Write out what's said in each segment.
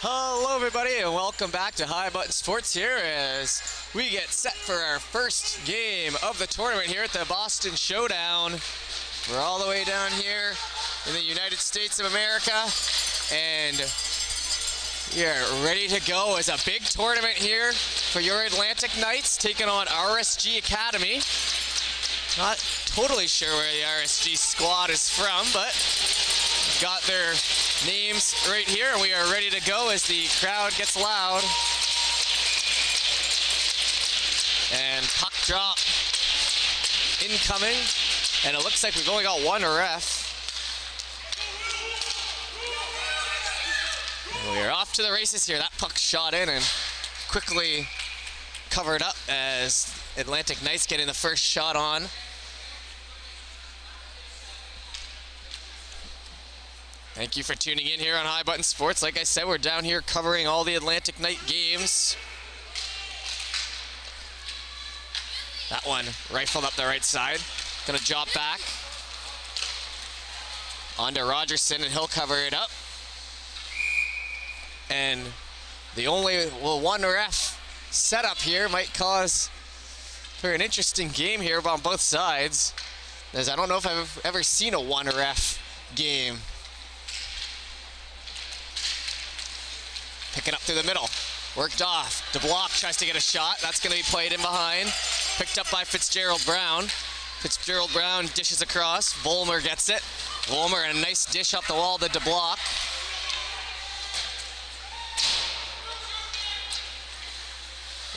Hello everybody and welcome back to High Button Sports here as we get set for our first game of the tournament here at the Boston Showdown. We're all the way down here in the United States of America and we are ready to go as a big tournament here for your Atlantic Knights taking on RSG Academy. Not totally sure where the RSG squad is from, but got their names right here, and we are ready to go as the crowd gets loud. And puck drop incoming, and it looks like we've only got one ref. We are off to the races here. That puck shot in and quickly covered up as Atlantic Knights getting the first shot on. Thank you for tuning in here on High Button Sports. Like I said, we're down here covering all the Atlantic Night games. That one rifled up the right side. Gonna drop back. On to Rogerson, and he'll cover it up. And the only one ref setup here might cause for an interesting game here on both sides, as I don't know if I've ever seen a one ref game. Picking up through the middle, worked off. DeBlock tries to get a shot. That's going to be played in behind. Picked up by Fitzgerald Brown. Fitzgerald Brown dishes across. Volmer gets it. Volmer, a nice dish up the wall to DeBlock.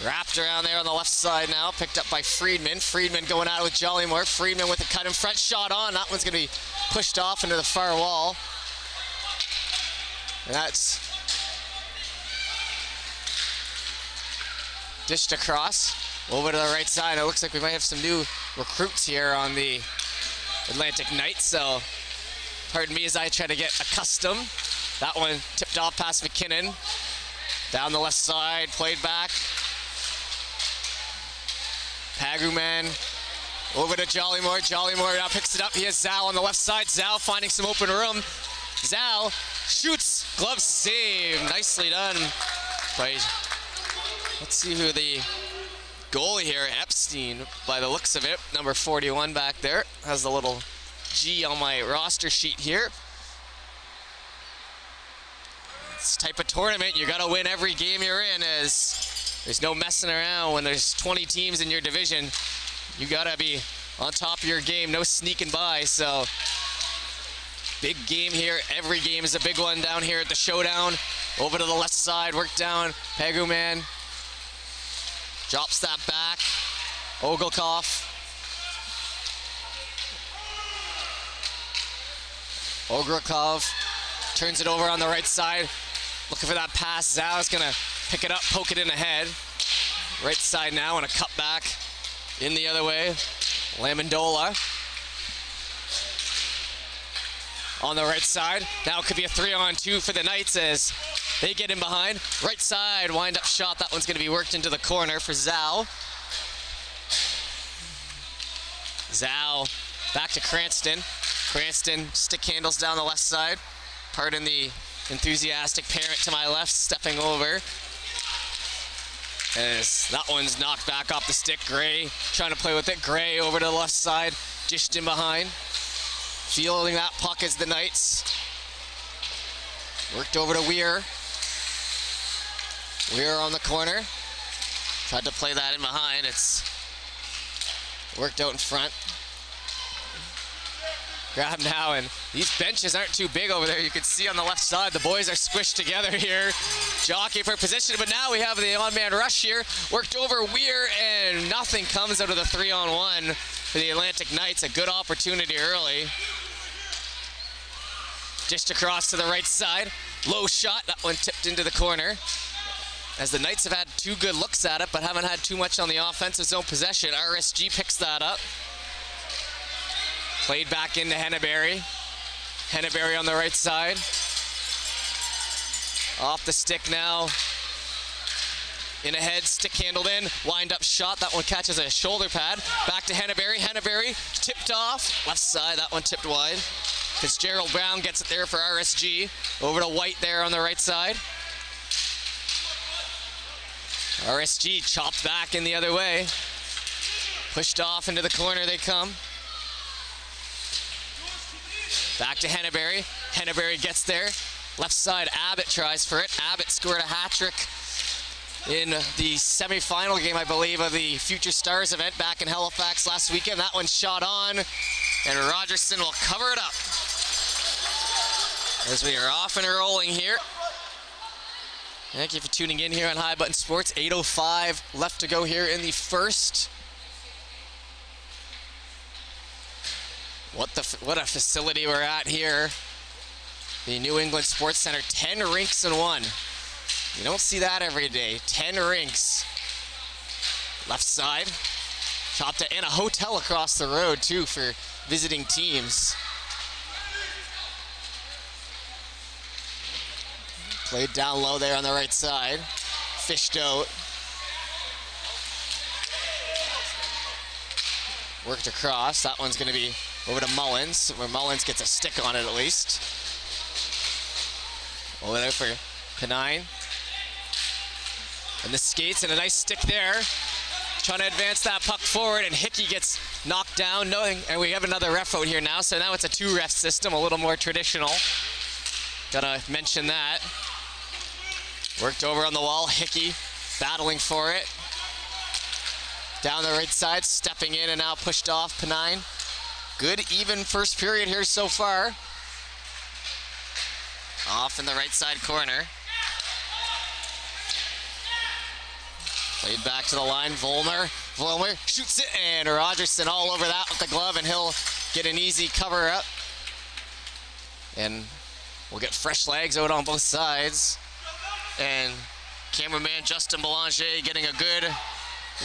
Wrapped around there on the left side now. Picked up by Friedman. Friedman going at it with Jollymore. Friedman with a cut in front. Shot on. That one's going to be pushed off into the far wall. And that's dished across over to the right side. It looks like we might have some new recruits here on the Atlantic Knights, so pardon me as I try to get accustomed. That one tipped off past McKinnon. Down the left side, played back. Paguman over to Jollymore. Jollymore now picks it up. He has Zhao on the left side. Zhao finding some open room. Zhao shoots, glove save. Nicely done by, let's see who the goalie here, Epstein, by the looks of it, number 41 back there, has the little G on my roster sheet here. This type of tournament, you gotta win every game you're in, as there's no messing around when there's 20 teams in your division. You gotta be on top of your game, no sneaking by, so big game here. Every game is a big one down here at the Showdown. Over to the left side, work down, Paguman. Drops that back. Ogelkov. Ogelkov turns it over on the right side. Looking for that pass. Zhao is going to pick it up, poke it in the head. Right side now and a cut back in the other way. Lamondola on the right side. Now it could be a 3-on-2 for the Knights as they get in behind. Right side, wind up shot. That one's going to be worked into the corner for Zhao. Zhao back to Cranston. Cranston stick handles down the left side. Pardon the enthusiastic parent to my left stepping over. As that one's knocked back off the stick. Gray trying to play with it. Gray over to the left side. Dished in behind. Fielding that puck as the Knights. Worked over to Weir. Weir on the corner. Tried to play that in behind. It's worked out in front. Grab now, and these benches aren't too big over there. You can see on the left side, the boys are squished together here. Jockey for position, but now we have the on-man rush here. Worked over Weir, and nothing comes out of the 3-on-1 for the Atlantic Knights. A good opportunity early. Dished across to the right side. Low shot, that one tipped into the corner. As the Knights have had two good looks at it, but haven't had too much on the offensive zone possession. RSG picks that up. Played back into Henneberry. Henneberry on the right side. Off the stick now. In ahead, stick handled in. Wind up shot, that one catches a shoulder pad. Back to Henneberry. Henneberry tipped off. Left side, that one tipped wide. Fitzgerald Brown gets it there for RSG. Over to White there on the right side. RSG chopped back in the other way. Pushed off into the corner they come. Back to Henneberry. Henneberry gets there. Left side, Abbott tries for it. Abbott scored a hat trick in the semifinal game, I believe, of the Future Stars event back in Halifax last weekend. That one shot on, and Rogerson will cover it up. As we are off and rolling here. Thank you for tuning in here on High Button Sports. 8:05 left to go here in the first. What a facility we're at here. The New England Sports Center, 10 rinks in one. You don't see that every day. 10 rinks. Left side. Chopped it in a hotel across the road too for visiting teams. Played down low there on the right side. Fished out. Worked across. That one's going to be over to Mullins, where Mullins gets a stick on it at least. Over there for Penine. And the skates and a nice stick there. Trying to advance that puck forward, and Hickey gets knocked down. And we have another ref out here now, so now it's a 2-ref system, a little more traditional. Gotta mention that. Worked over on the wall, Hickey battling for it. Down the right side, stepping in and now pushed off Penine. Good even first period here so far. Off in the right side corner. Played back to the line, Volmer shoots it, and Rogerson all over that with the glove, and he'll get an easy cover up. And we'll get fresh legs out on both sides. And cameraman Justin Belanger getting a good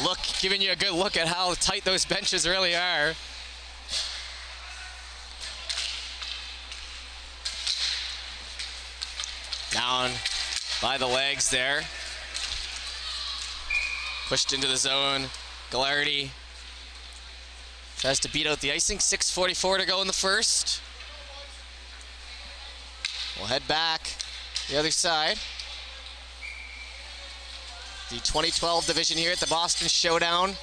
look, giving you a good look at how tight those benches really are. Down by the legs there. Pushed into the zone. Glardy tries to beat out the icing. 6:44 to go in the first. We'll head back the other side. The 2012 division here at the Boston Showdown.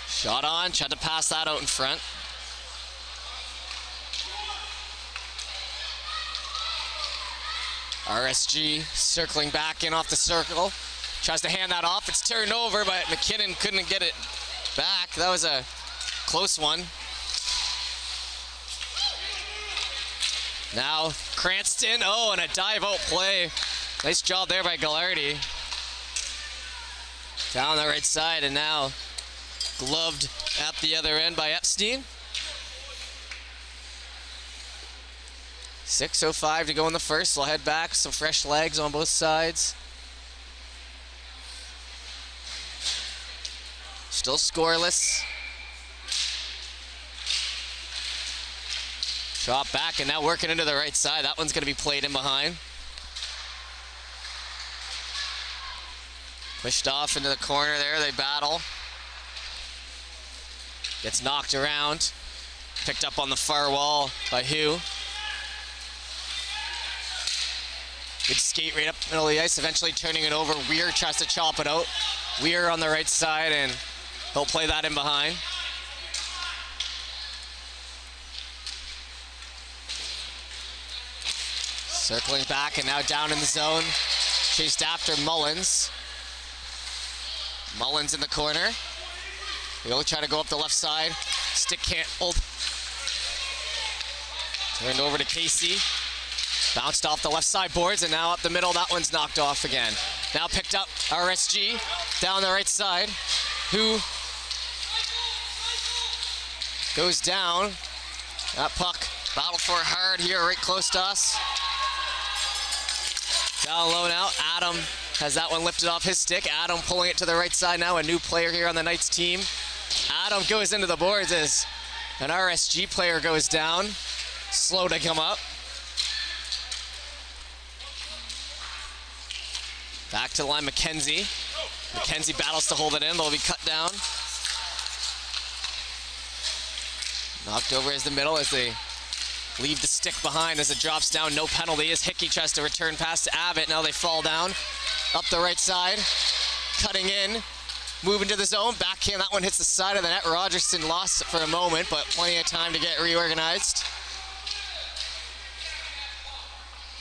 Shot on, tried to pass that out in front. RSG circling back in off the circle. Tries to hand that off. It's turned over, but McKinnon couldn't get it back. That was a close one. Now Cranston, and a dive out play. Nice job there by Glardy. Down the right side, and now gloved at the other end by Epstein. 6:05 to go in the first. We'll head back, some fresh legs on both sides. Still scoreless. Shot back, and now working into the right side. That one's going to be played in behind. Pushed off into the corner there. They battle. Gets knocked around. Picked up on the far wall by Hugh. Good skate right up the middle of the ice, eventually turning it over. Weir tries to chop it out. Weir on the right side, and he'll play that in behind. Circling back, and now down in the zone. Chased after Mullins. Mullins in the corner. He'll try to go up the left side. Stick can't hold. Turned over to Casey. Bounced off the left side boards, and now up the middle. That one's knocked off again. Now picked up RSG down the right side. Who goes down. That puck battle for hard here right close to us. Down low now. Adam has that one lifted off his stick. Adam pulling it to the right side now. A new player here on the Knights team. Adam goes into the boards as an RSG player goes down. Slow to come up. Back to the line, McKenzie. McKenzie battles to hold it in. They'll be cut down. Knocked over as the middle as they leave the stick behind as it drops down. No penalty as Hickey tries to return pass to Abbott. Now they fall down. Up the right side. Cutting in. Moving to the zone. Backhand. That one hits the side of the net. Rogerson lost it for a moment, but plenty of time to get reorganized.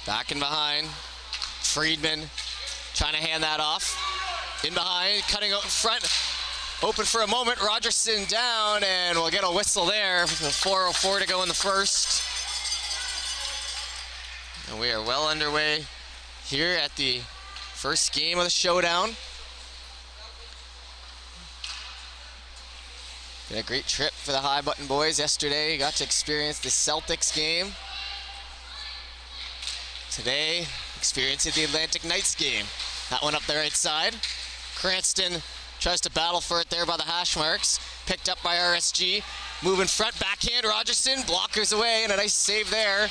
Back in behind. Friedman trying to hand that off. In behind. Cutting out in front. Open for a moment. Rogerson down, and we'll get a whistle there. 4:04 to go in the first. And we are well underway here at the first game of the Showdown. Been a great trip for the High Button boys yesterday. Got to experience the Celtics game. Today, experiencing the Atlantic Knights game. That one up the right side. Cranston tries to battle for it there by the hash marks. Picked up by RSG. Moving front, backhand, Rogerson. Blockers away, and a nice save there.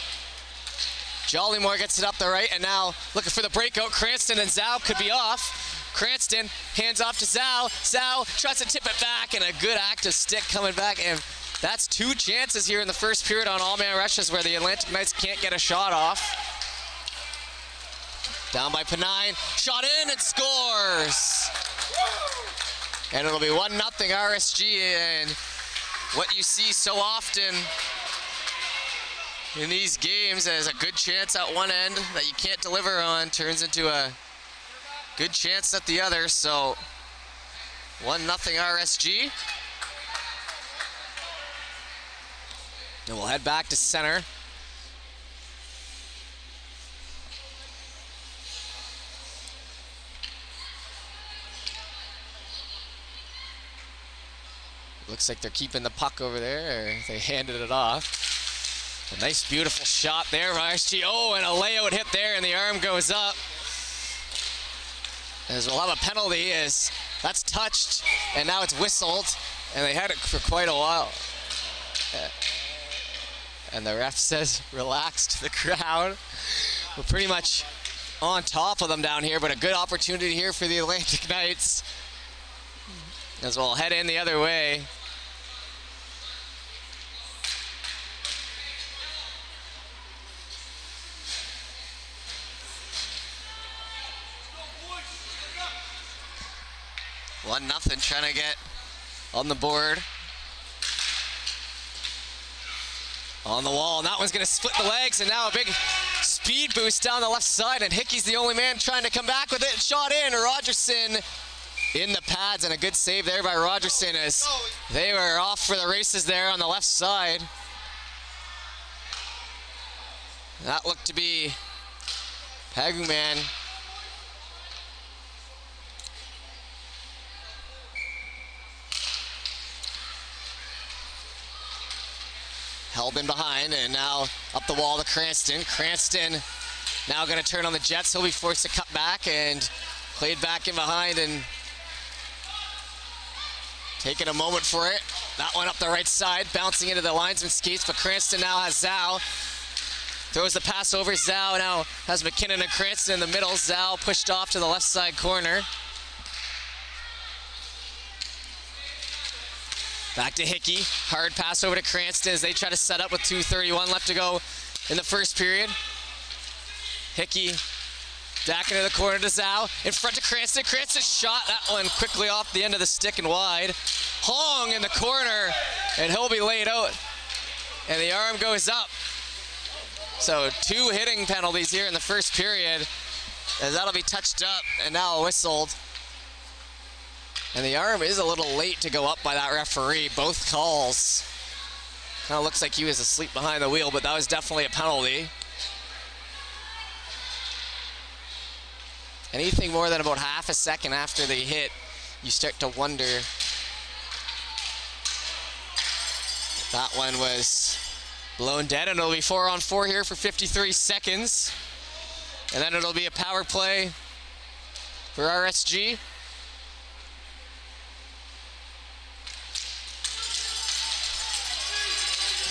Jollymore gets it up the right, and now looking for the breakout. Cranston and Zhao could be off. Cranston hands off to Zhao. Zhao tries to tip it back, and a good active stick coming back. And that's two chances here in the first period on all-man rushes where the Atlantic Knights can't get a shot off. Down by Penine. Shot in and scores. And it'll be 1-0 RSG. And what you see so often in these games is a good chance at one end that you can't deliver on turns into a good chance at the other. So 1-0 RSG. And we'll head back to center. Looks like they're keeping the puck over there, or they handed it off. A nice, beautiful shot there by RSG. Oh, and a layout hit there, and the arm goes up. As we'll have a penalty as that's touched, and now it's whistled, and they had it for quite a while. And the ref says, relax to the crowd. We're pretty much on top of them down here, but a good opportunity here for the Atlantic Knights. As we'll head in the other way. One nothing, trying to get on the board. On the wall, and that one's gonna split the legs, and now a big speed boost down the left side, and Hickey's the only man trying to come back with it. Shot in, Rogerson in the pads, and a good save there by Rogerson as they were off for the races there on the left side. That looked to be Paguman. Held in behind, and now up the wall to Cranston. Cranston now going to turn on the Jets. He'll be forced to cut back and played back in behind and taking a moment for it. That one up the right side, bouncing into the linesman's skates, but Cranston now has Zhao. Throws the pass over. Zhao now has McKinnon and Cranston in the middle. Zhao pushed off to the left side corner. Back to Hickey. Hard pass over to Cranston as they try to set up with 2:31 left to go in the first period. Hickey back into the corner to Zhao. In front to Cranston. Cranston shot that one quickly off the end of the stick and wide. Hong in the corner, and he'll be laid out. And the arm goes up. So 2 hitting penalties here in the first period, as that'll be touched up and now whistled. And the arm is a little late to go up by that referee. Both calls. Kind of looks like he was asleep behind the wheel, but that was definitely a penalty. Anything more than about half a second after they hit, you start to wonder if that one was blown dead. And it'll be 4-on-4 here for 53 seconds. And then it'll be a power play for RSG.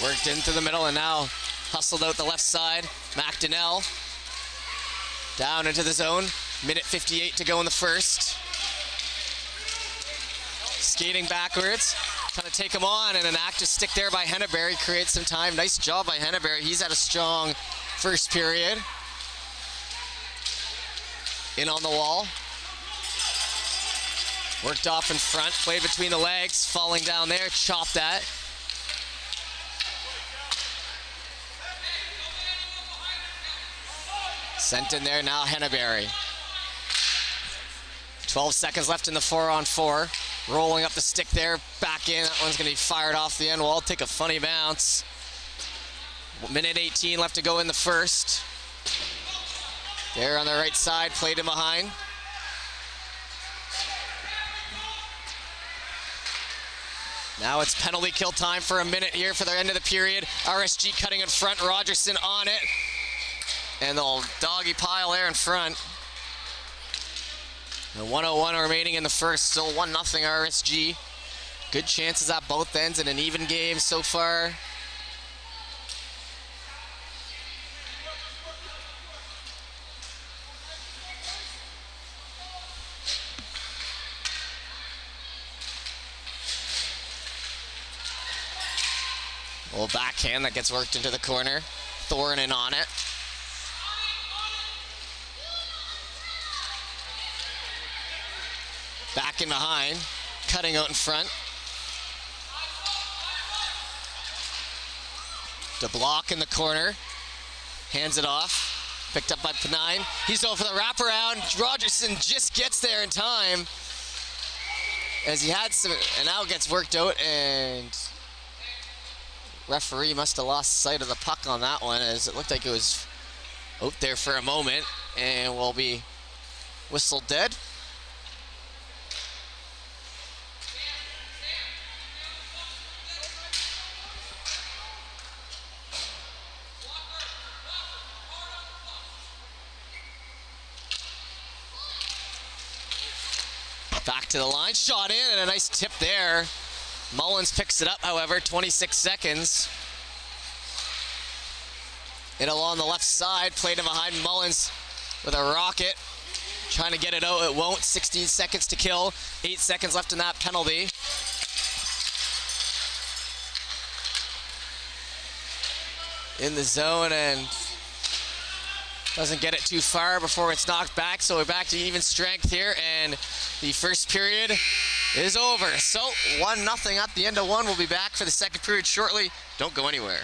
Worked into the middle and now hustled out the left side. McDonnell down into the zone. Minute 58 to go in the first. Skating backwards, trying to take him on, and an active stick there by Henneberry creates some time. Nice job by Henneberry. He's had a strong first period. In on the wall. Worked off in front, played between the legs, falling down there, chopped that. Sent in there, now Henneberry. 12 seconds left in the 4-on-4. Rolling up the stick there, back in. That one's gonna be fired off the end wall, take a funny bounce. Minute 18 left to go in the first. There on the right side, played him behind. Now it's penalty kill time for a minute here for the end of the period. RSG cutting in front, Rogerson on it. And the doggy pile there in front. The 1:01 remaining in the first, still 1-0 RSG. Good chances at both ends in an even game so far. A little backhand that gets worked into the corner. Thornen on it. Back in behind, cutting out in front. To block in the corner, hands it off. Picked up by Penine. He's over the wraparound. Rogerson just gets there in time. As he had some, and now gets worked out, and referee must have lost sight of the puck on that one, as it looked like it was out there for a moment and will be whistled dead. Back to the line, shot in, and a nice tip there. Mullins picks it up, however, 26 seconds. In along the left side, played him behind Mullins with a rocket. Trying to get it out, it won't. 16 seconds to kill, 8 seconds left in that penalty. In the zone, and doesn't get it too far before it's knocked back, so we're back to even strength here, and the first period is over. So 1-0 at the end of one. We'll be back for the second period shortly. Don't go anywhere.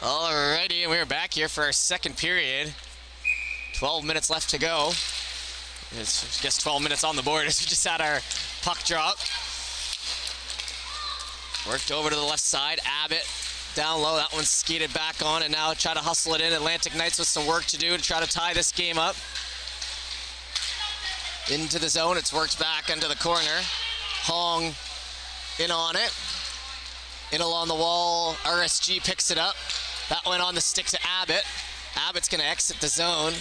Alrighty, and we're back here for our second period. 12 minutes left to go. It's just 12 minutes on the board as we just had our puck drop. Worked over to the left side. Abbott down low. That one's skated back on, and now try to hustle it in. Atlantic Knights with some work to do to try to tie this game up. Into the zone. It's worked back into the corner. Hong in on it. In along the wall. RSG picks it up. That went on the stick to Abbott. Abbott's going to exit the zone.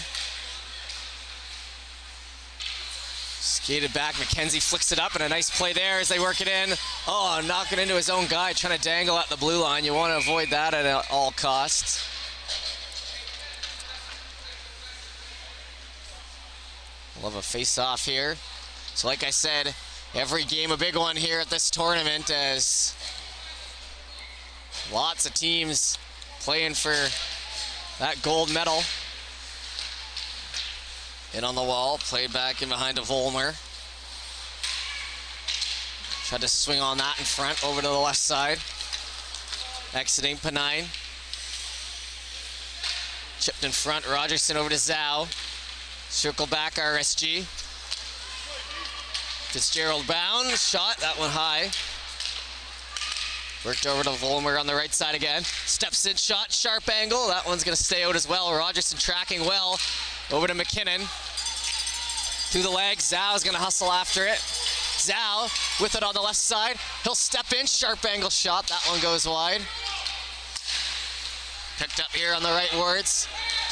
Skated back. McKenzie flicks it up, and a nice play there as they work it in. Oh, knocking into his own guy, trying to dangle at the blue line. You want to avoid that at all costs. We'll have a face-off here. So like I said, Every game a big one here at this tournament, as lots of teams playing for that gold medal. In on the wall, played back in behind to Volmer. Tried to swing on that in front, over to the left side. Exiting Penine. Chipped in front, Rogerson over to Zhao. Circle back, RSG. Fitzgerald bound, shot, that one high. Worked over to Volmer on the right side again. Steps in, shot, sharp angle. That one's gonna stay out as well. Rogerson tracking well. Over to McKinnon. Through the legs, Zhao's gonna hustle after it. Zhao with it on the left side. He'll step in, sharp angle shot. That one goes wide. Picked up here on the right wards.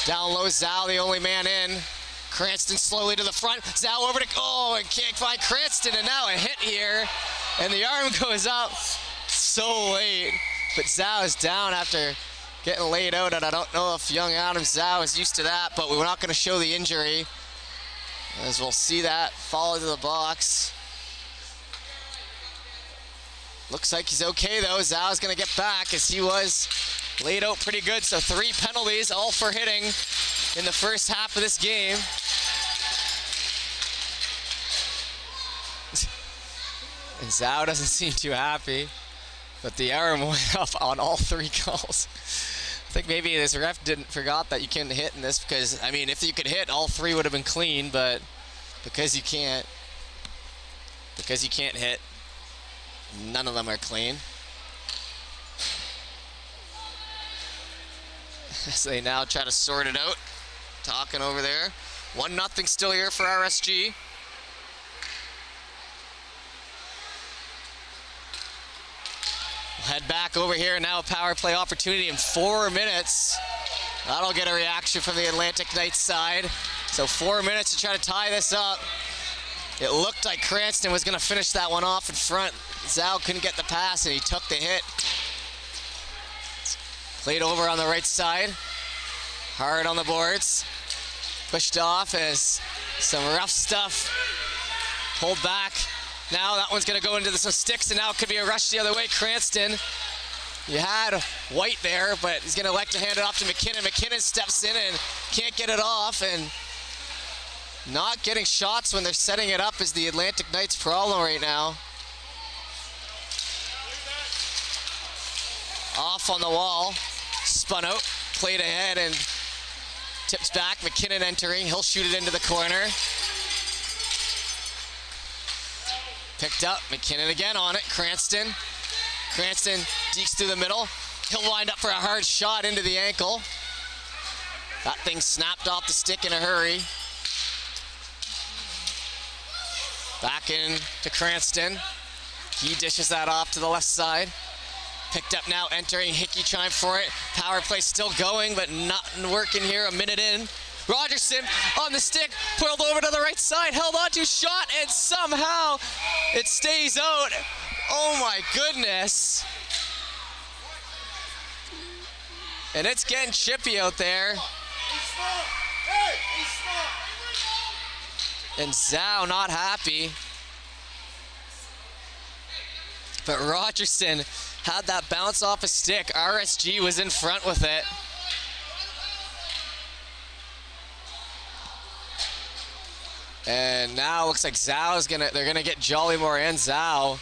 Down low, Zhao, the only man in. Cranston slowly to the front. Zhao over to, oh, and can't find Cranston, and now a hit here. And the arm goes up so late. But Zhao is down after getting laid out, and I don't know if young Adam Zhao is used to that, but we're not gonna show the injury, as we'll see that fall into the box. Looks like he's okay though. Zhao's gonna get back, as he was laid out pretty good. So 3 penalties, all for hitting in the first half of this game. And Zhao doesn't seem too happy, but the arm went up on all 3 calls. I think maybe this ref forgot that you couldn't hit in this, because, I mean, if you could hit, all 3 would have been clean, but because you can't hit, none of them are clean. As they now try to sort it out. Talking over there. 1-0 still here for RSG. We'll head back over here. Now a power play opportunity in 4 minutes. That'll get a reaction from the Atlantic Knights side. So 4 minutes to try to tie this up. It looked like Cranston was going to finish that one off in front. Zhao couldn't get the pass, and he took the hit. Played over on the right side. Hard on the boards. Pushed off as some rough stuff. Pulled back. Now that one's going to go into some sticks, and now it could be a rush the other way. Cranston, you had White there, but he's going to elect to hand it off to McKinnon. McKinnon steps in and can't get it off, and not getting shots when they're setting it up is the Atlantic Knights' problem right now. Off on the wall, spun out, played ahead, and tips back. McKinnon entering, he'll shoot it into the corner. Picked up, McKinnon again on it. Cranston dekes through the middle. He'll wind up for a hard shot into the ankle. That thing snapped off the stick in a hurry. Back in to Cranston. He dishes that off to the left side. Picked up now, entering. Hickey trying for it. Power play still going, but not working here. A minute in. Rogerson on the stick, pulled over to the right side, held on to, shot, and somehow it stays out. Oh my goodness. And it's getting chippy out there. And Zhao not happy. But Rogerson had that bounce off a stick. RSG was in front with it. And now it looks like they're gonna get Jollymore and Zhao.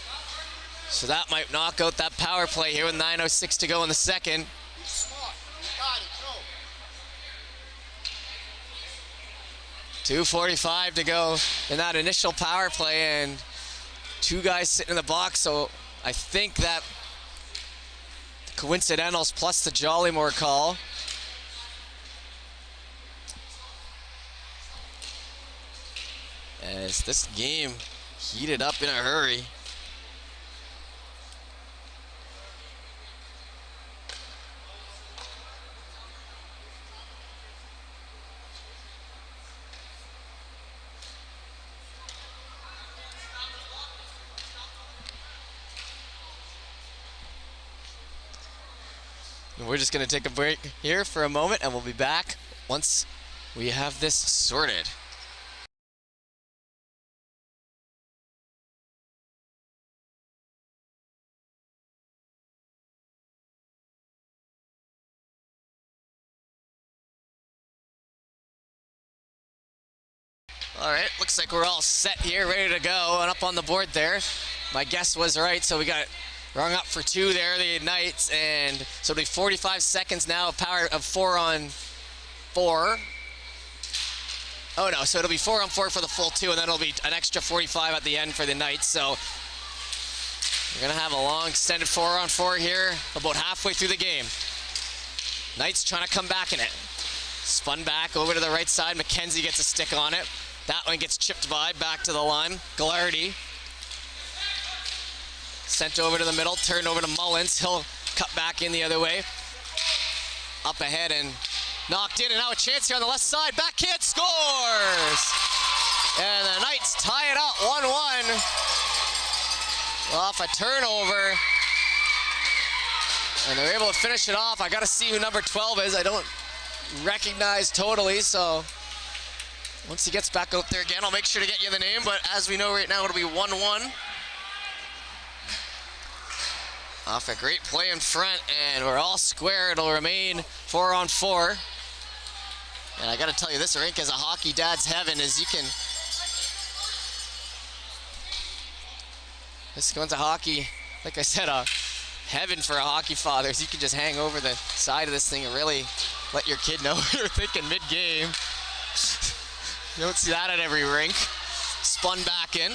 So that might knock out that power play here with 9:06 to go in the second. 2:45 to go in that initial power play, and 2 guys sitting in the box. So I think that coincidentals plus the Jollymore call. As this game heated up in a hurry. And we're just going to take a break here for a moment, and we'll be back once we have this sorted. All right, looks like we're all set here, ready to go, and up on the board there. My guess was right, so we got rung up for 2 there, the Knights, and so it'll be 45 seconds now of power of 4-on-4. Oh no, so it'll be 4-on-4 for the full 2, and then it'll be an extra 45 at the end for the Knights. So we're gonna have a long extended 4-on-4 here, about halfway through the game. Knights trying to come back in it. Spun back over to the right side. McKenzie gets a stick on it. That one gets chipped by, back to the line. Glardy. Sent over to the middle, turned over to Mullins. He'll cut back in the other way. Up ahead and knocked in, and now a chance here on the left side. Backhand scores! And the Knights tie it up 1-1. Off a turnover. And they're able to finish it off. I gotta see who number 12 is. I don't recognize totally, so once he gets back out there again, I'll make sure to get you the name, but as we know right now, it'll be 1-1. Off a great play in front, and we're all square. It'll remain 4-on-4. And I gotta tell you, this rink is a hockey dad's heaven, as you can. This one's a hockey, like I said, a heaven for a hockey father. You can just hang over the side of this thing and really let your kid know you're thinking mid-game. You don't see that at every rink. Spun back in.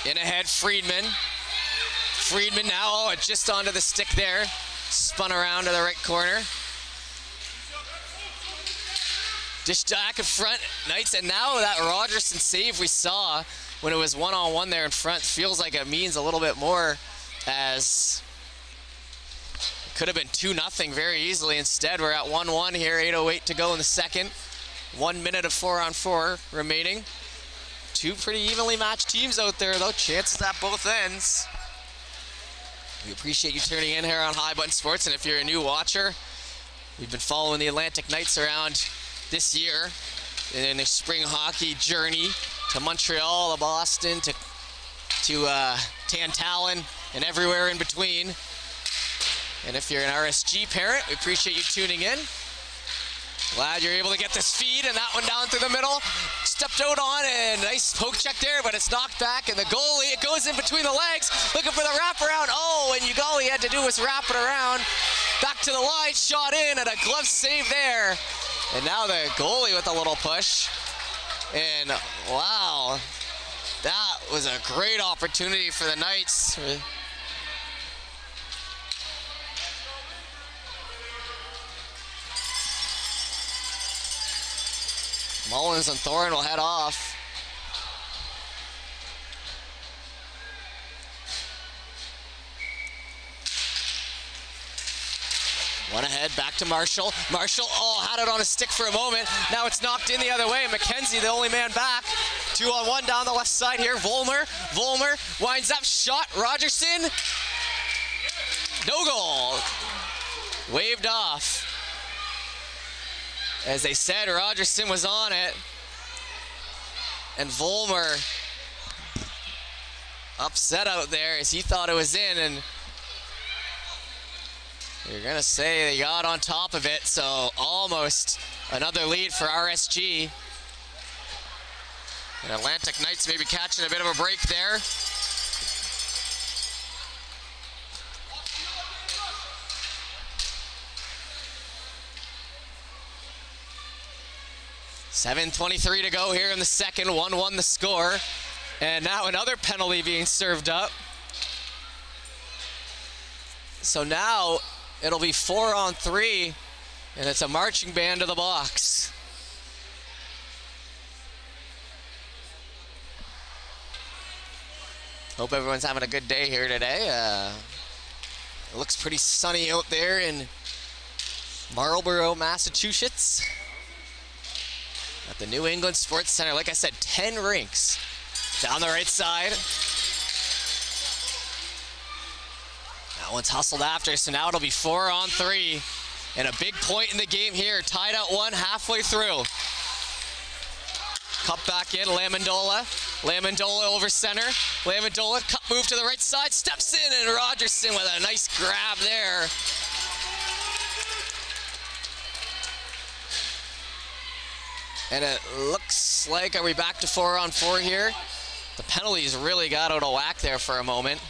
In ahead, Friedman. Friedman now, just onto the stick there. Spun around to the right corner. Dish back in front, Knights, and now that Rogerson save we saw when it was 1-on-1 there in front feels like it means a little bit more, as it could have been 2-0 very easily. Instead, we're at 1-1 here, 8:08 to go in the second. 1 minute of 4-on-4 remaining. 2 pretty evenly matched teams out there, though. Chances at both ends. We appreciate you tuning in here on High Button Sports, and if you're a new watcher, we've been following the Atlantic Knights around this year in their spring hockey journey to Montreal, to Boston, to Tantallon, and everywhere in between. And if you're an RSG parent, we appreciate you tuning in. Glad you're able to get this feed, and that one down through the middle. Stepped out on, and nice poke check there, but it's knocked back, and the goalie, it goes in between the legs, looking for the wraparound. Oh, and all he had to do was wrap it around. Back to the line, shot in, and a glove save there. And now the goalie with a little push. And wow, that was a great opportunity for the Knights. Mullins and Thorne will head off. One ahead, back to Marshall. Marshall, oh, had it on a stick for a moment. Now it's knocked in the other way. McKenzie, the only man back. 2-on-1 down the left side here. Volmer winds up, shot. Rogerson. No goal. Waved off. As they said, Rogerson was on it. And Volmer upset out there as he thought it was in, and you're gonna say they got on top of it, so almost another lead for RSG. And Atlantic Knights maybe catching a bit of a break there. .7:23 to go here in the second, 1-1 the score. And now another penalty being served up. So now it'll be 4-on-3, and it's a marching band to the box. Hope everyone's having a good day here today. It looks pretty sunny out there in Marlborough, Massachusetts. At the New England Sports Center, like I said, 10 rinks. Down the right side. That one's hustled after, so now it'll be 4-on-3. And a big point in the game here, tied at 1 halfway through. Cup back in, Lamandola over center. Lamandola, cup move to the right side, steps in, and Rogerson with a nice grab there. And it looks like, are we back to 4-on-4 here? The penalties really got out of whack there for a moment.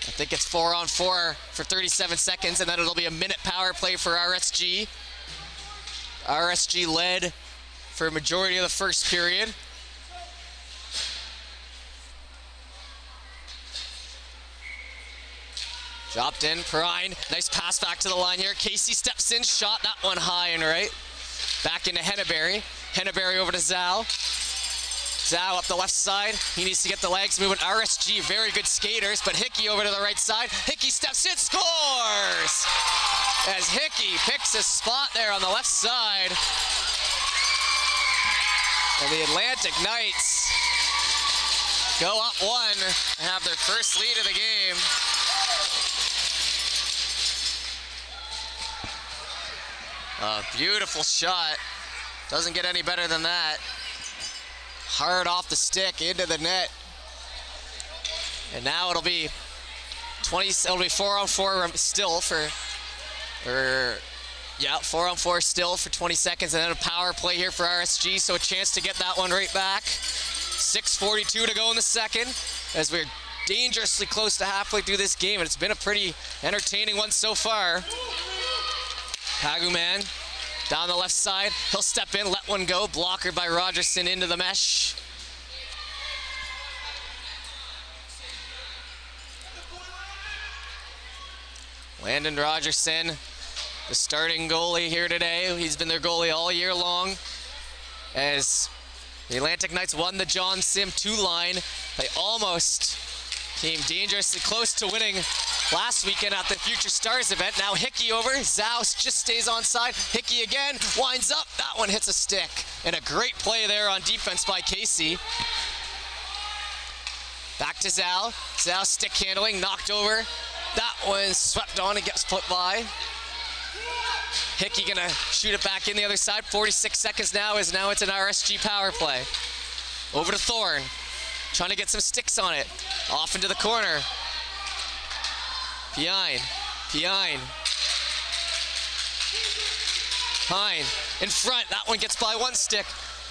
I think it's 4-on-4 for 37 seconds, and then it'll be a minute power play for RSG. RSG led for a majority of the first period. Dropped in, Perrine. Nice pass back to the line here. Casey steps in, shot that one high and right. Back into Henneberry. Henneberry over to Zhao. Zhao up the left side. He needs to get the legs moving. RSG, very good skaters, but Hickey over to the right side. Hickey steps in, scores! As Hickey picks his spot there on the left side. And the Atlantic Knights go up one and have their first lead of the game. A beautiful shot. Doesn't get any better than that. Hard off the stick into the net. And now it'll be 4-on-4 still for 4-on-4 still for 20 seconds, and then a power play here for RSG, so a chance to get that one right back. 6:42 to go in the second, as we're dangerously close to halfway through this game, and it's been a pretty entertaining one so far. Haguman down the left side. He'll step in, let one go. Blocker by Rogerson into the mesh. Landon Rogerson, the starting goalie here today. He's been their goalie all year long. As the Atlantic Knights won the John Sim 2 line, they almost came dangerously close to winning last weekend at the Future Stars event. Now Hickey over, Zhao just stays on side. Hickey again, winds up, that one hits a stick. And a great play there on defense by Casey. Back to Zhao, Zhao stick handling, knocked over. That one swept on and gets put by. Hickey gonna shoot it back in the other side. 46 seconds now, as now it's an RSG power play. Over to Thorne, trying to get some sticks on it. Off into the corner. Pine. Pine in front, that one gets by one stick.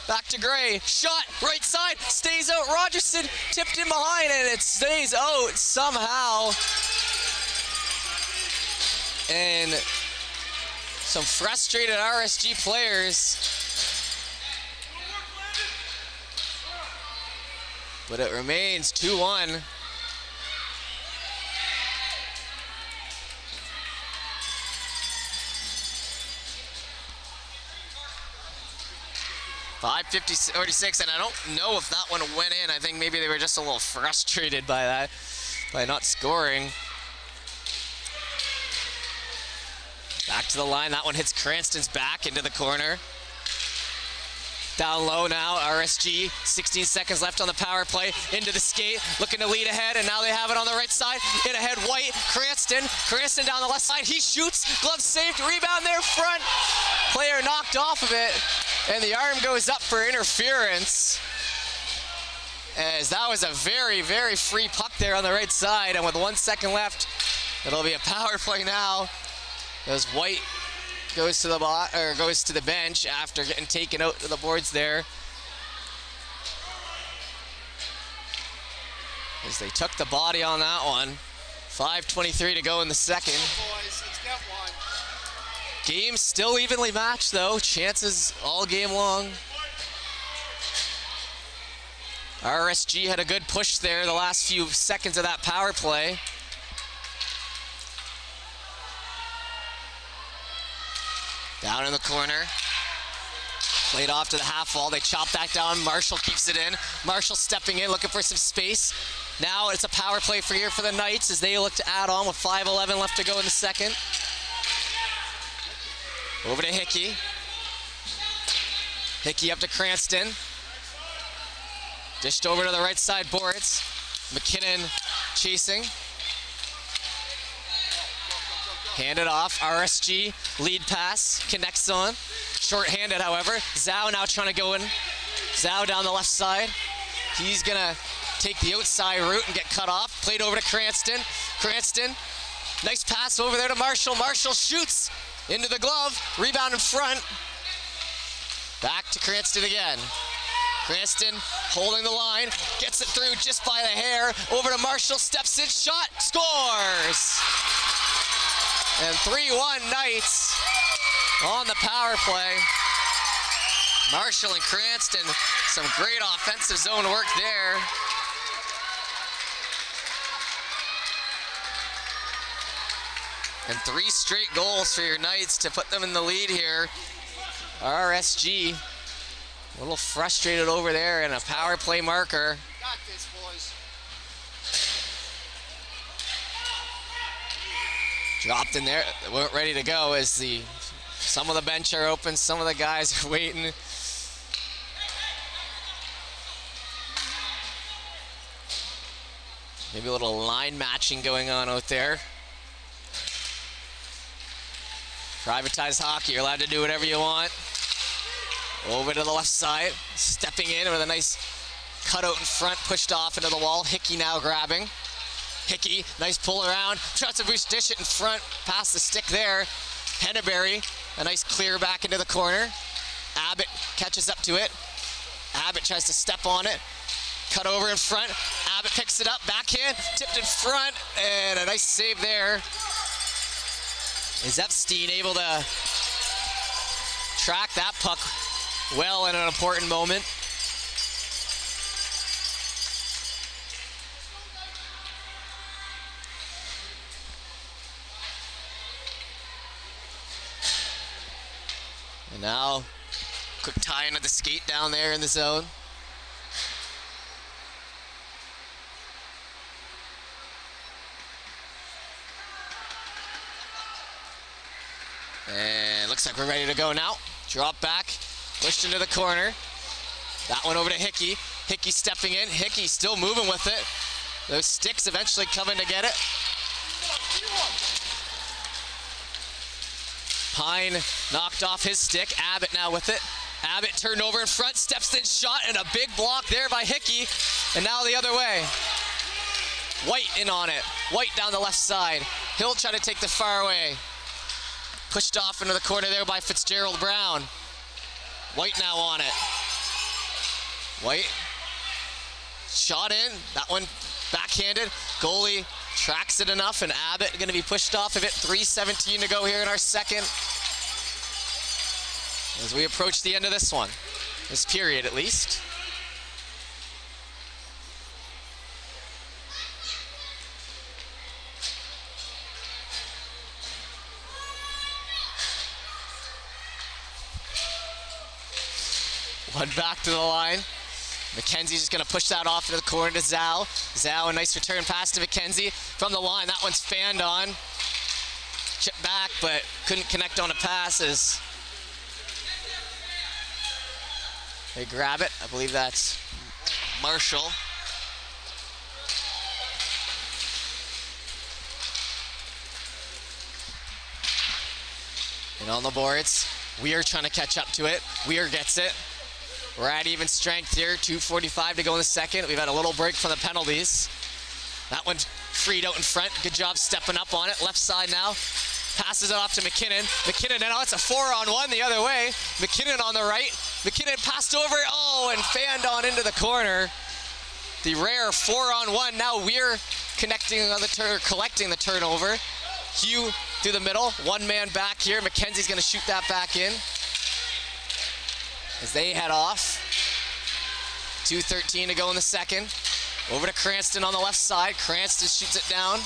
Back to Gray, shot, right side, stays out. Rogerson tipped in behind and it stays out somehow. And some frustrated RSG players. But it remains 2-1. 5:46, and I don't know if that one went in. I think maybe they were just a little frustrated by that, by not scoring. Back to the line, that one hits Cranston's back into the corner. Down low now, RSG, 16 seconds left on the power play, into the skate, looking to lead ahead, and now they have it on the right side. In ahead, White, Cranston down the left side, he shoots, glove saved, rebound there front. Player knocked off of it, and the arm goes up for interference. As that was a very, very free puck there on the right side, and with 1 second left, it'll be a power play now. As White goes to the bench after getting taken out to the boards there. As they took the body on that one. 5:23 to go in the second. Boys, let's get one. Game still evenly matched though. Chances all game long. RSG had a good push there the last few seconds of that power play. Down in the corner. Played off to the half wall. They chop that down. Marshall keeps it in. Marshall stepping in, looking for some space. Now it's a power play for the Knights as they look to add on with 5:11 left to go in the second. Over to Hickey. Hickey up to Cranston. Dished over to the right side boards. McKinnon chasing. Handed off, RSG, lead pass, connects on. Short-handed, however. Zhao now trying to go in. Zhao down the left side. He's gonna take the outside route and get cut off. Played over to Cranston. Cranston, nice pass over there to Marshall. Marshall shoots into the glove, rebound in front. Back to Cranston again. Cranston holding the line, gets it through just by the hair. Over to Marshall, steps in, shot, scores! And 3-1 Knights on the power play. Marshall and Cranston, some great offensive zone work there. And 3 straight goals for your Knights to put them in the lead here. RSG, a little frustrated over there, and a power play marker. Got this, boys. Dropped in there, weren't ready to go as some of the bench are open, some of the guys are waiting. Maybe a little line matching going on out there. Privatized hockey, you're allowed to do whatever you want. Over to the left side, stepping in with a nice cutout in front, pushed off into the wall. Hickey now grabbing. Hickey, nice pull around, tries to dish it in front, past the stick there. Henneberry, a nice clear back into the corner. Abbott catches up to it. Abbott tries to step on it. Cut over in front. Abbott picks it up, backhand, tipped in front, and a nice save there. Is Epstein able to track that puck well in an important moment? And now, quick tie into the skate down there in the zone. And looks like we're ready to go now. Drop back, pushed into the corner. That one over to Hickey. Hickey stepping in. Hickey still moving with it. Those sticks eventually coming to get it. Pine knocked off his stick. Abbott now with it. Abbott turned over in front, steps in, shot, and a big block there by Hickey. And now the other way. White in on it. White down the left side. He'll try to take the far away. Pushed off into the corner there by Fitzgerald Brown. White now on it. White. Shot in. That one backhanded. Goalie tracks it enough, and Abbott going to be pushed off of it. 3:17 to go here in our second. As we approach the end of this one. This period, at least. One back to the line. McKenzie's just going to push that off into the corner to Zhao. Zhao, a nice return pass to McKenzie from the line. That one's fanned on. Chip back, but couldn't connect on a pass as they grab it. I believe that's Marshall. And on the boards, Weir trying to catch up to it. Weir gets it. We're at even strength here, 2:45 to go in the second. We've had a little break from the penalties. That one freed out in front. Good job stepping up on it. Left side now. Passes it off to McKinnon. McKinnon, now it's a 4-on-1 the other way. McKinnon on the right. McKinnon passed over, and fanned on into the corner. The rare 4-on-1. Now Weir collecting the turnover. Hugh through the middle. One man back here. McKenzie's going to shoot that back in as they head off. 2:13 to go in the second. Over to Cranston on the left side. Cranston shoots it down.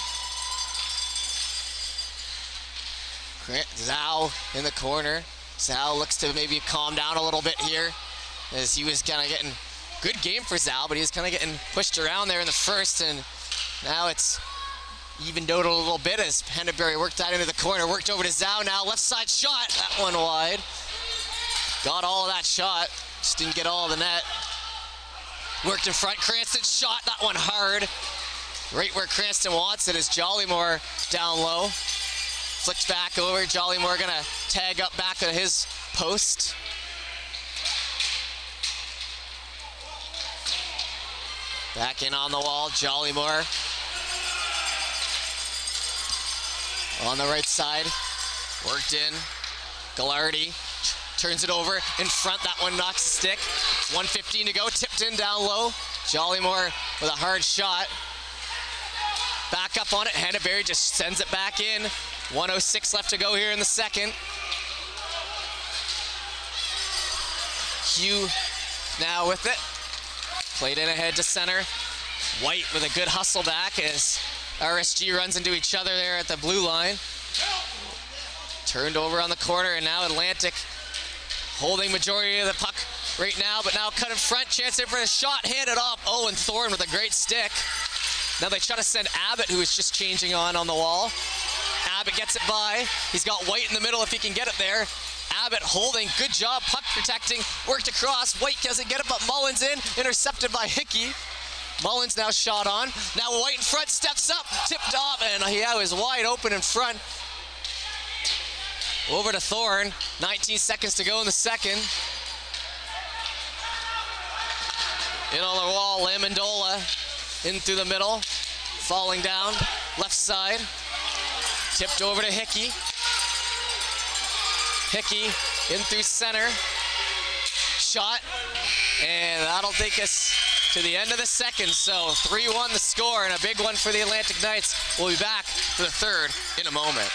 Zhao in the corner. Zhao looks to maybe calm down a little bit here as he was kind of getting good game for Zhao, but he was kind of getting pushed around there in the first, and now it's evened out a little bit as Henneberry worked that into the corner, worked over to Zhao now. Left side shot, that one wide. Got all of that shot, just didn't get all of the net. Worked in front, Cranston shot, that one hard. Right where Cranston wants it is Jollymore down low. Flicked back over, Jollymore gonna tag up back at his post. Back in on the wall, Jollymore. On the right side, worked in. Gallardi turns it over in front. That one knocks the stick. 1:15 to go, tipped in down low. Jollymore with a hard shot. Back up on it, Hannaberry just sends it back in. 1:06 left to go here in the second. Hugh now with it. Played in ahead to center. White with a good hustle back as RSG runs into each other there at the blue line. Turned over on the corner, and now Atlantic holding majority of the puck right now, but now cut in front, chance there for a shot, handed off. Owen Thorne with a great stick. Now they try to send Abbott, who is just changing on the wall. Abbott gets it by. He's got White in the middle if he can get it there. Abbott holding, good job, puck protecting, worked across. White doesn't get it, but Mullins in, intercepted by Hickey. Mullins now shot on. Now White in front, steps up, tipped off, and he was wide open in front. Over to Thorne, 19 seconds to go in the second. In on the wall, Lamondola in through the middle, falling down, left side. Tipped over to Hickey. Hickey in through center. Shot, and that'll take us to the end of the second. So 3-1 the score, and a big one for the Atlantic Knights. We'll be back for the third in a moment.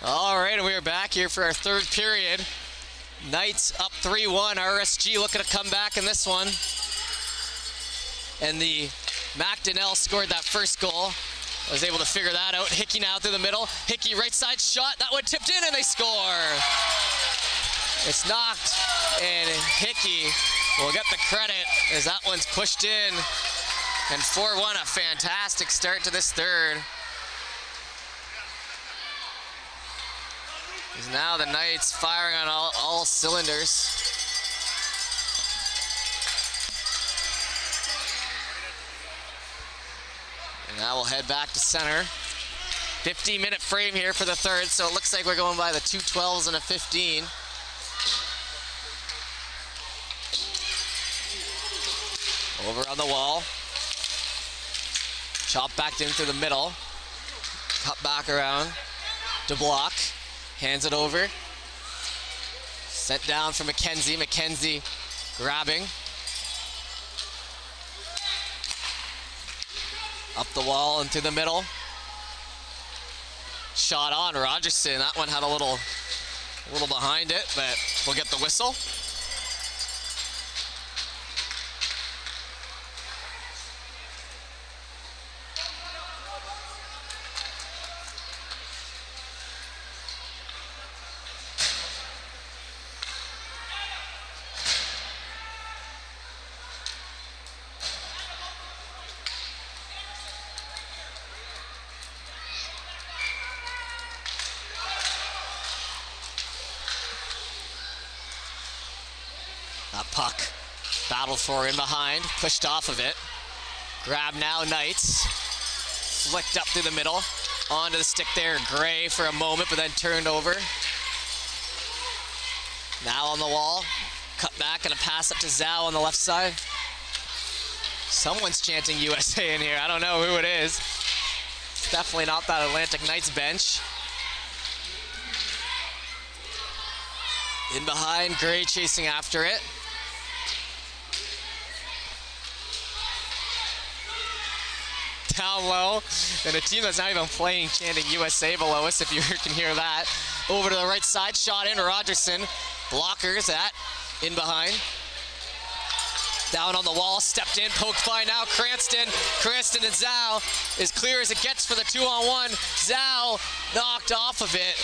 All right, and we are back here for our third period. Knights up 3-1. RSG looking to come back in this one. And the McDonnell scored that first goal. Was able to figure that out. Hickey now through the middle. Hickey right side shot. That one tipped in, and they score. It's knocked, and Hickey will get the credit as that one's pushed in. And 4-1, a fantastic start to this third. Now the Knights firing on all cylinders. And now we'll head back to center. 15-minute frame here for the third, so it looks like we're going by the 2 12s and a 15. Over on the wall. Chop back in through the middle. Cut back around to block. Hands it over. Sent down for McKenzie. McKenzie grabbing. Up the wall and through the middle. Shot on Rogerson. That one had a little behind it, but we'll get the whistle. That puck battled for in behind, pushed off of it. Grab now, Knights. Flicked up through the middle. Onto the stick there, Gray for a moment, but then turned over. Now on the wall. Cut back and a pass up to Zhao on the left side. Someone's chanting USA in here. I don't know who it is. It's definitely not that Atlantic Knights bench. In behind, Gray chasing after it. down low. And a team that's not even playing chanting USA below us, if you can hear that. Over to the right side, shot in, Rogerson. Blockers that, in behind. Down on the wall, stepped in, poked by now Cranston. Cranston and Zhao, as clear as it gets for the 2-on-1. Zhao knocked off of it.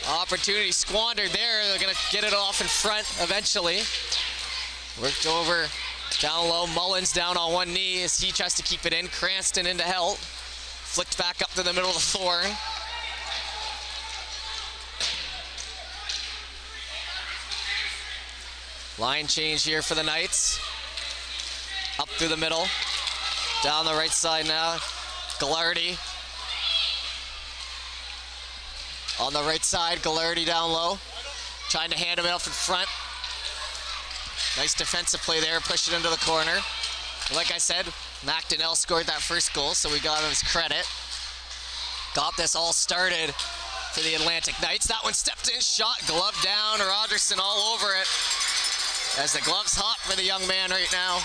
Opportunity squandered there. They're gonna get it off in front eventually. Worked over down low. Mullins down on one knee as he tries to keep it in. Cranston into help. Flicked back up to the middle of Thorn. Line change here for the Knights. Up through the middle. Down the right side now. Gallardi. On the right side, Gallardi down low. Trying to hand him off in front. Nice defensive play there, push it into the corner. Like I said, McDonnell scored that first goal, so we got him his credit. Got this all started for the Atlantic Knights. That one stepped in, shot, glove down, Rogerson all over it. As the glove's hot for the young man right now.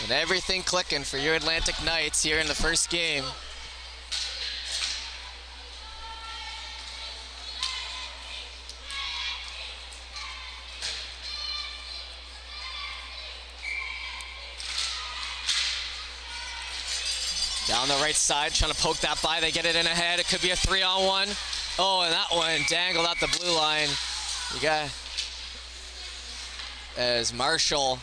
And everything clicking for your Atlantic Knights here in the first game. Down the right side, trying to poke that by. They get it in ahead. It could be a 3-on-1. Oh, and that one dangled out the blue line. You got as Marshall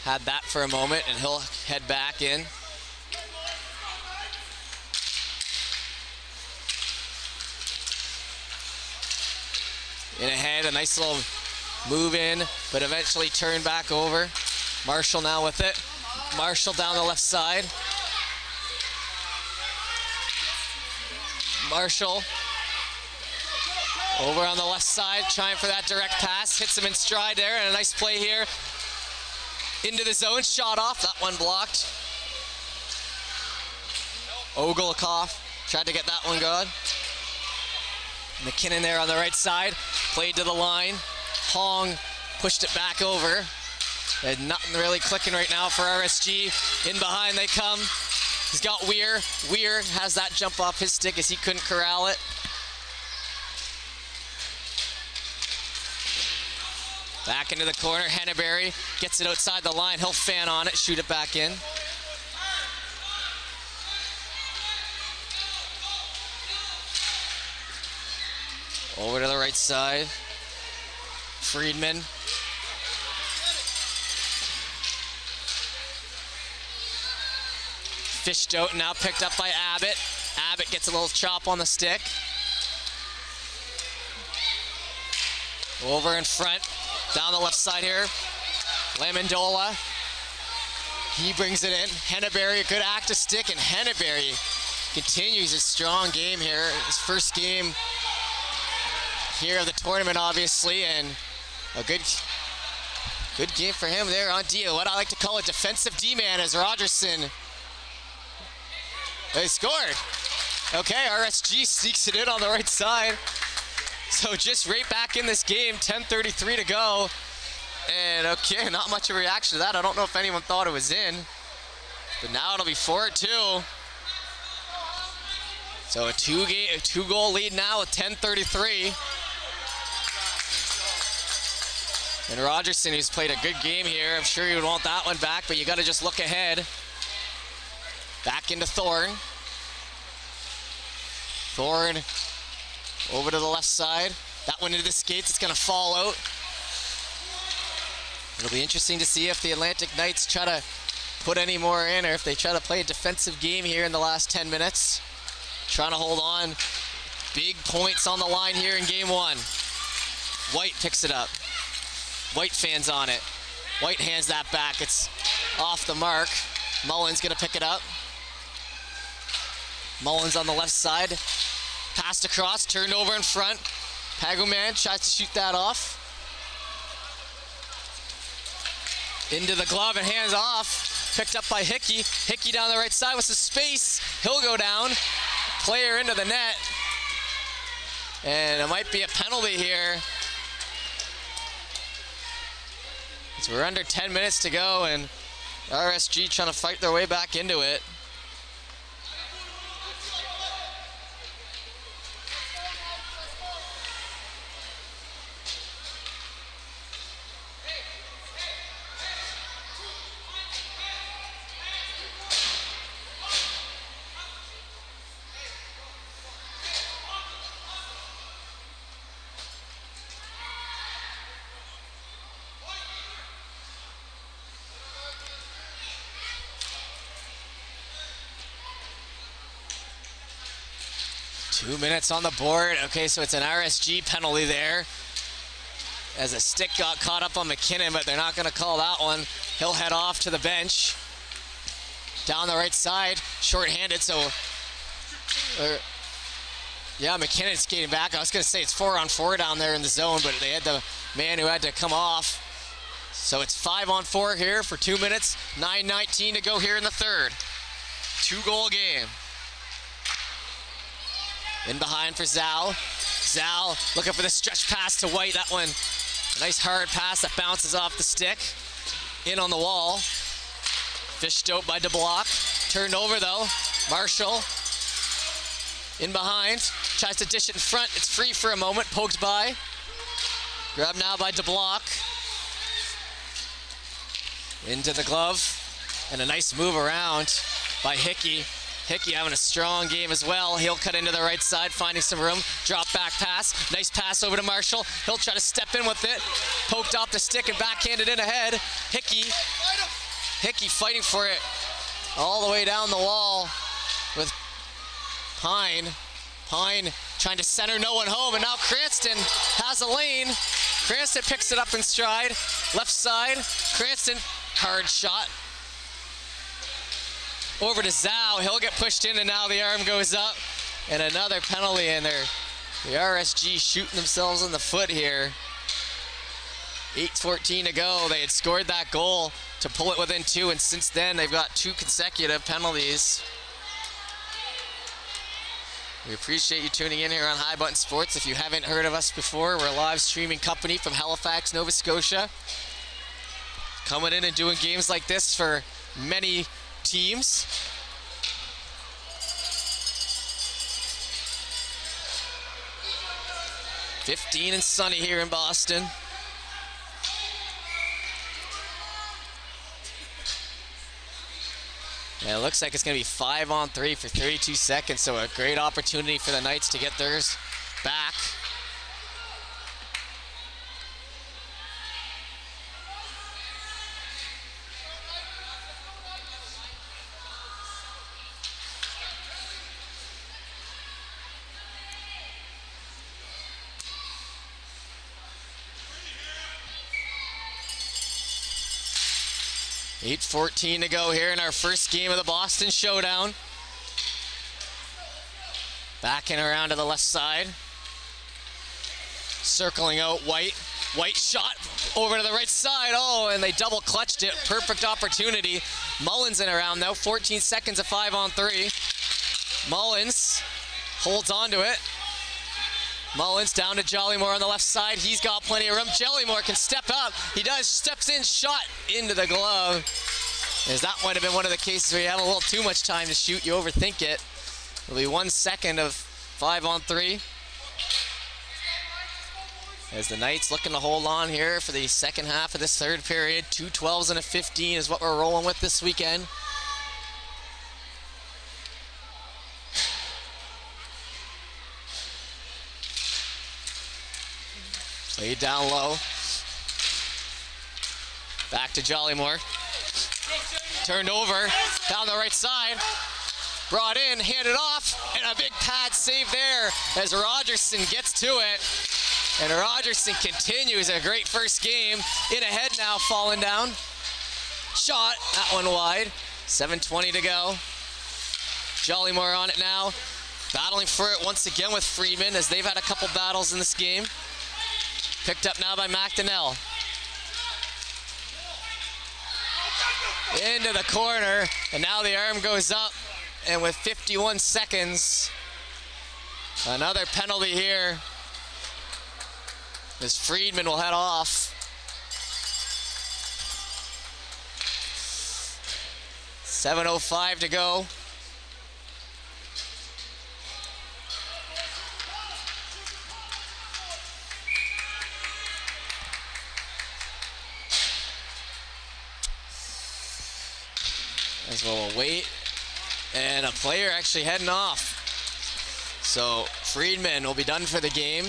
had that for a moment, and he'll head back in. In ahead, a nice little move in, but eventually turned back over. Marshall now with it. Marshall down the left side. Marshall over on the left side, trying for that direct pass. Hits him in stride there, and a nice play here. Into the zone, shot off. That one blocked. Ogolikoff tried to get that one going. McKinnon there on the right side. Played to the line. Hong pushed it back over. And nothing really clicking right now for RSG. In behind they come. He's got Weir. Weir has that jump off his stick as he couldn't corral it. Back into the corner, Henneberry gets it outside the line. He'll fan on it, shoot it back in. Over to the right side. Friedman. Fished out, now picked up by Abbott. Abbott gets a little chop on the stick. Over in front, down the left side here. Lamondola, he brings it in. Henneberry, a good active stick, and Henneberry continues his strong game here. His first game here of the tournament, obviously, and a good game for him there on D. What I like to call a defensive D-man as Rogerson. They scored. Okay, RSG sneaks it in on the right side. So just right back in this game, 10:33 to go. And okay, not much of a reaction to that. I don't know if anyone thought it was in. But now it'll be 4-2. So a two-goal lead now with 10:33. And Rogerson, who's played a good game here, I'm sure he would want that one back, but you got to just look ahead. Back into Thorn. Thorn over to the left side. That one into the skates, it's gonna fall out. It'll be interesting to see if the Atlantic Knights try to put any more in, or if they try to play a defensive game here in the last 10 minutes. Trying to hold on. Big points on the line here in game one. White picks it up. White fans on it. White hands that back, it's off the mark. Mullins gonna pick it up. Mullins on the left side. Passed across, turned over in front. Paguman tries to shoot that off. Into the glove and hands off. Picked up by Hickey. Hickey down the right side with some space. He'll go down. Player into the net. And it might be a penalty here. So we're under 10 minutes to go, and RSG trying to fight their way back into it. Two minutes on the board. Okay, so it's an RSG penalty there, as a stick got caught up on McKinnon, but they're not going to call that one. He'll head off to the bench. Down the right side, short-handed, so... yeah, McKinnon skating back. I was going to say it's 4-on-4 down there in the zone, but they had the man who had to come off. So it's 5-on-4 here for 2 minutes. 9:19 to go here in the third. 2-goal game. In behind for Zhao. Zhao looking for the stretch pass to White. That one, a nice hard pass that bounces off the stick. In on the wall. Fished out by DeBlock. Turned over though. Marshall. In behind. Tries to dish it in front. It's free for a moment. Poked by. Grabbed now by DeBlock. Into the glove. And a nice move around by Hickey. Hickey having a strong game as well. He'll cut into the right side, finding some room. Drop back pass. Nice pass over to Marshall. He'll try to step in with it. Poked off the stick and backhanded in ahead. Hickey fighting for it all the way down the wall with Pine. Pine trying to center no one home, and now Cranston has a lane. Cranston picks it up in stride. Left side. Cranston, hard shot. Over to Zhao, he'll get pushed in, and now the arm goes up. And another penalty in there. The RSG shooting themselves in the foot here. 8:14 to go. They had scored that goal to pull it within 2, and since then they've got 2 consecutive penalties. We appreciate you tuning in here on High Button Sports. If you haven't heard of us before, we're a live streaming company from Halifax, Nova Scotia. Coming in and doing games like this for many teams. $15 and sunny here in Boston. And it looks like it's going to be 5-on-3 for 32 seconds, so a great opportunity for the Knights to get theirs back. $8:14 to go here in our first game of the Boston Showdown. Backing around to the left side. Circling out White. White shot over to the right side. Oh, and they double clutched it. Perfect opportunity. Mullins in around though. 14 seconds of 5-on-3. Mullins holds on to it. Mullins down to Jollymore on the left side. He's got plenty of room. Jollymore can step up. He does. Steps in, shot into the glove. As that might have been one of the cases where you have a little too much time to shoot. You overthink it. It'll be 1 second of 5-on-3. As the Knights looking to hold on here for the second half of this third period. 2 12s and a 15 is what we're rolling with this weekend. Laid down low. Back to Jollymore. Turned over, down the right side. Brought in, handed off, and a big pad save there as Rogerson gets to it. And Rogerson continues a great first game. In ahead now, falling down. Shot, that one wide. 7:20 to go. Jollymore on it now. Battling for it once again with Friedman, as they've had a couple battles in this game. Picked up now by McDonnell. Into the corner, and now the arm goes up, and with 51 seconds, another penalty here, as Friedman will head off. 7:05 to go. As well, we'll wait. And a player actually heading off. So Friedman will be done for the game.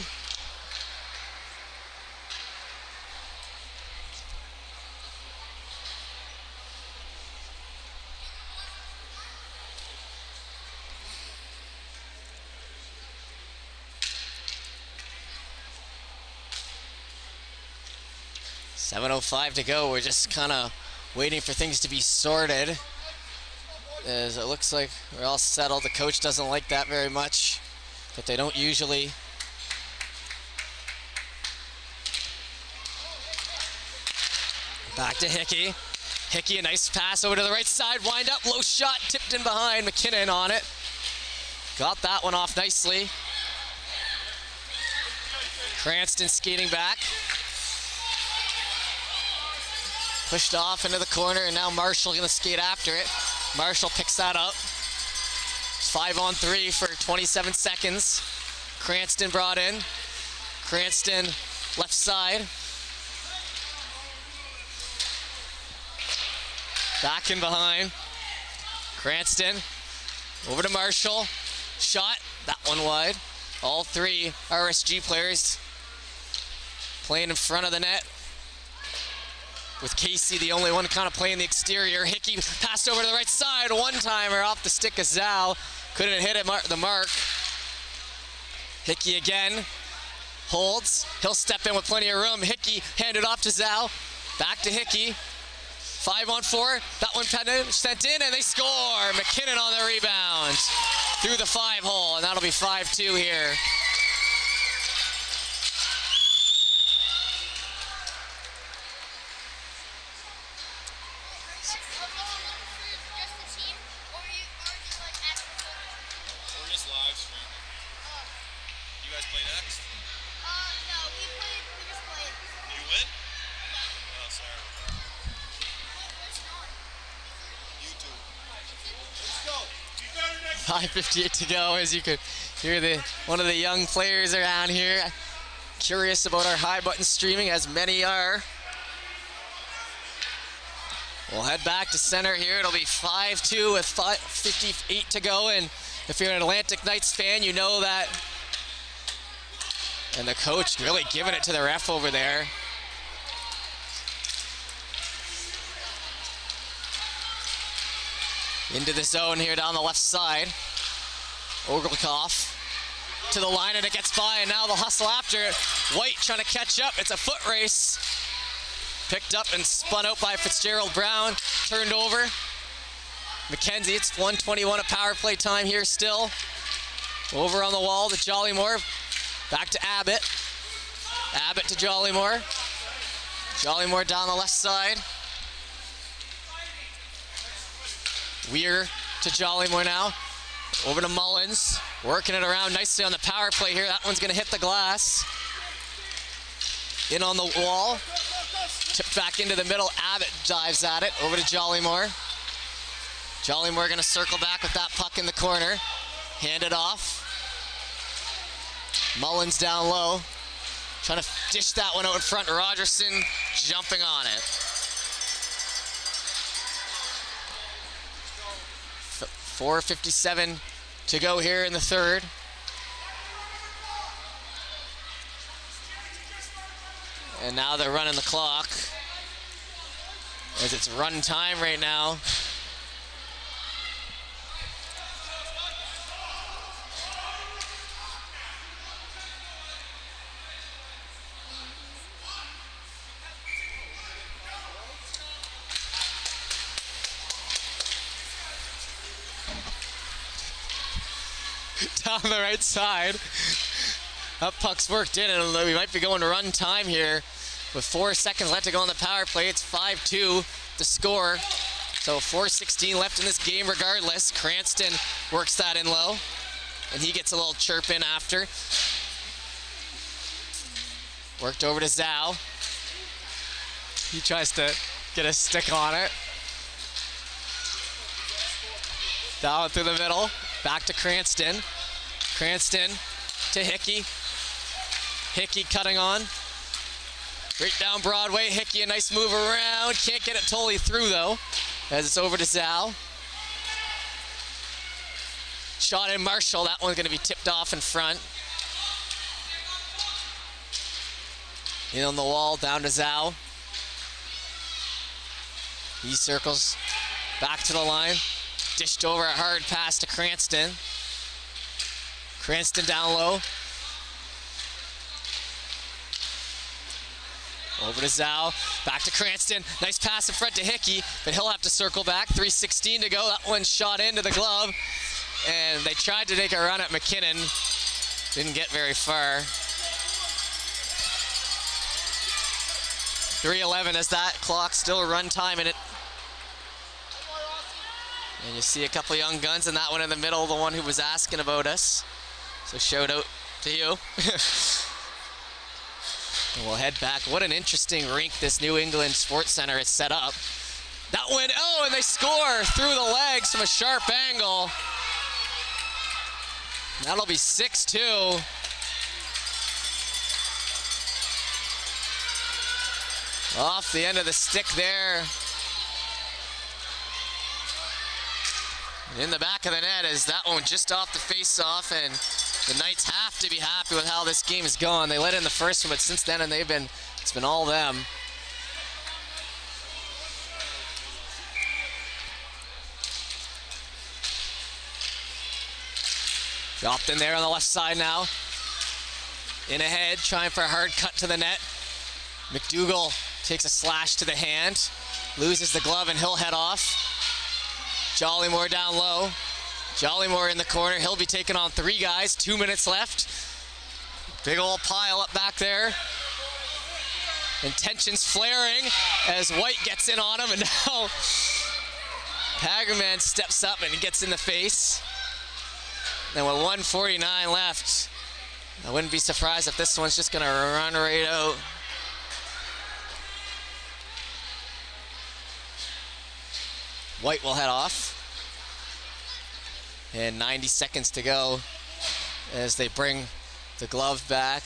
.05 to go. We're just kind of waiting for things to be sorted, as it looks like we're all settled. The coach doesn't like that very much, but they don't usually. Back to Hickey. Hickey, a nice pass over to the right side. Wind up, low shot, tipped in behind. McKinnon on it. Got that one off nicely. Cranston skating back. Pushed off into the corner, and now Marshall gonna skate after it. Marshall picks that up. 5-on-3 for 27 seconds. Cranston brought in. Cranston left side. Back in behind. Cranston over to Marshall. Shot, that one wide. All three RSG players playing in front of the net, with Casey the only one kind of playing the exterior. Hickey passed over to the right side, one-timer off the stick of Zhao. Couldn't hit it the mark. Hickey again, holds. He'll step in with plenty of room. Hickey handed off to Zhao. Back to Hickey. 5-on-4, that one sent in, and they score. McKinnon on the rebound through the 5-hole, and that'll be 5-2 here. No, we just played. Did you win? Oh, sorry. YouTube. 5:58 to go, as you could hear one of the young players around here curious about our high button streaming, as many are. We'll head back to center here. It'll be 5-2 with 5:58 to go, and if you're an Atlantic Knights fan, you know that. And the coach really giving it to the ref over there. Into the zone here down the left side. Ogelkoff to the line, and it gets by, and now they'll hustle after it. White trying to catch up. It's a foot race. Picked up and spun out by Fitzgerald Brown. Turned over. McKenzie, it's 1:21 of power play time here still. Over on the wall to Jollymore. Back to Abbott. Abbott to Jollymore. Jollymore down the left side. Weir to Jollymore now. Over to Mullins. Working it around nicely on the power play here. That one's going to hit the glass. In on the wall. Tipped back into the middle. Abbott dives at it. Over to Jollymore. Jollymore going to circle back with that puck in the corner. Hand it off. Mullins down low. Trying to dish that one out in front. Rogerson jumping on it. 4:57 to go here in the third. And now they're running the clock, as it's run time right now. Down the right side. That puck's worked in, and we might be going to run time here with 4 seconds left to go on the power play. It's 5-2 the score. So 4:16 left in this game regardless. Cranston works that in low, and he gets a little chirp in after. Worked over to Zhao. He tries to get a stick on it. Down through the middle. Back to Cranston. Cranston to Hickey. Hickey cutting on. Right down Broadway. Hickey, a nice move around. Can't get it totally through, though, as it's over to Zhao. Shot in Marshall. That one's going to be tipped off in front. In on the wall, down to Zhao. He circles back to the line. Dished over a hard pass to Cranston. Cranston down low. Over to Zhao. Back to Cranston. Nice pass in front to Hickey, but he'll have to circle back. 3:16 to go. That one shot into the glove. And they tried to take a run at McKinnon. Didn't get very far. 3:11 as that clock still run time in it. And you see a couple young guns, and that one in the middle, the one who was asking about us. So shout out to you. And we'll head back. What an interesting rink this New England Sports Center is set up. That one, oh, and they score through the legs from a sharp angle. That'll be 6-2. Off the end of the stick there. In the back of the net is that one just off the face-off, and the Knights have to be happy with how this game has gone. They let in the first one, but since then, and it's been all them. Dropped in there on the left side now. In ahead, trying for a hard cut to the net. McDougall takes a slash to the hand, loses the glove, and he'll head off. Jollymore down low. Jollymore in the corner. He'll be taking on 3 guys. 2 minutes left. Big old pile up back there. And tensions flaring as White gets in on him, and now Hagerman steps up and he gets in the face. Then with 1:49 left, I wouldn't be surprised if this one's just gonna run right out. White will head off. And 90 seconds to go as they bring the glove back.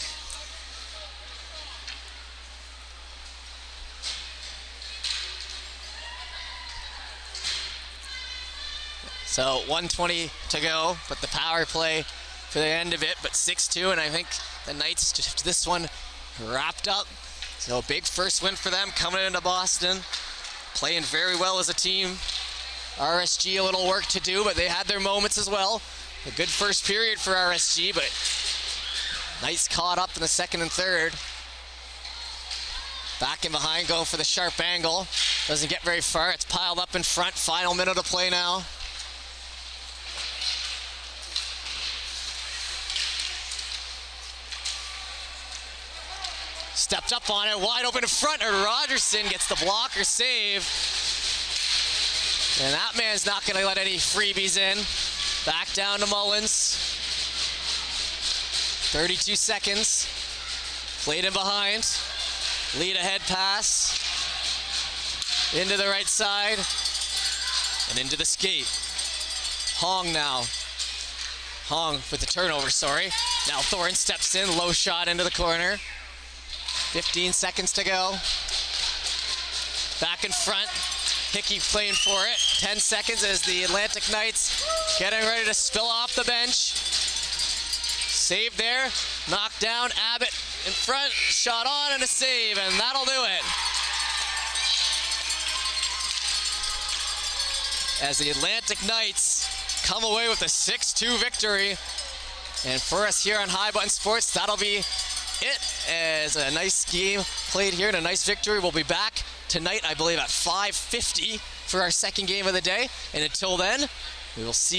So 1:20 to go, but the power play for the end of it, but 6-2, and I think the Knights just this one wrapped up. So big first win for them coming into Boston, playing very well as a team. RSG a little work to do, but they had their moments as well. A good first period for RSG, but Knights caught up in the second and third. Back in behind, going for the sharp angle. Doesn't get very far. It's piled up in front. Final minute of play now. Stepped up on it, wide open in front, and Rogerson gets the blocker save. And that man's not going to let any freebies in. Back down to Mullins. 32 seconds. Played in behind. Lead ahead pass. Into the right side. And into the skate. Hong now. Hong with the turnover, sorry. Now Thorne steps in, low shot into the corner. 15 seconds to go. Back in front. Hickey playing for it. 10 seconds as the Atlantic Knights getting ready to spill off the bench. Save there. Knocked down. Abbott in front. Shot on and a save, and that'll do it. As the Atlantic Knights come away with a 6-2 victory. And for us here on High Button Sports, that'll be it, as a nice game played here and a nice victory. We'll be back tonight, I believe, at 5:50 for our second game of the day. And until then, we will see